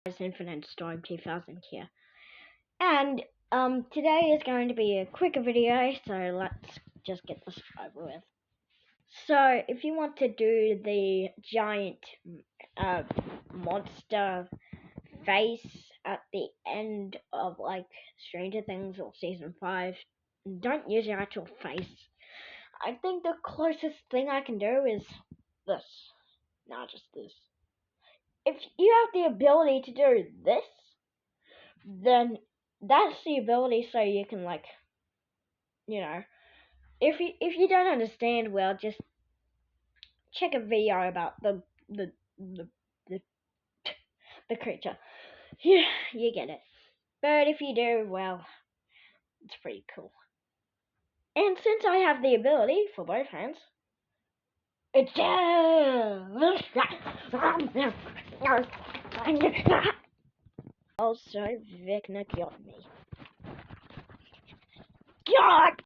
Infinite Storm 2000 here. And today is going to be a quicker video, so let's just get this over with. So if you want to do the giant monster face at the end of like Stranger Things or season 5, don't use your actual face. I think the closest thing I can do is this. Not just this. If you have the ability to do this, then that's the ability, so you can if you don't understand, well, just check a video about the the the, the creature. Yeah, you get it. But if you do, well, it's pretty cool. And since I have the ability for both hands, it's also Vecna got me. God!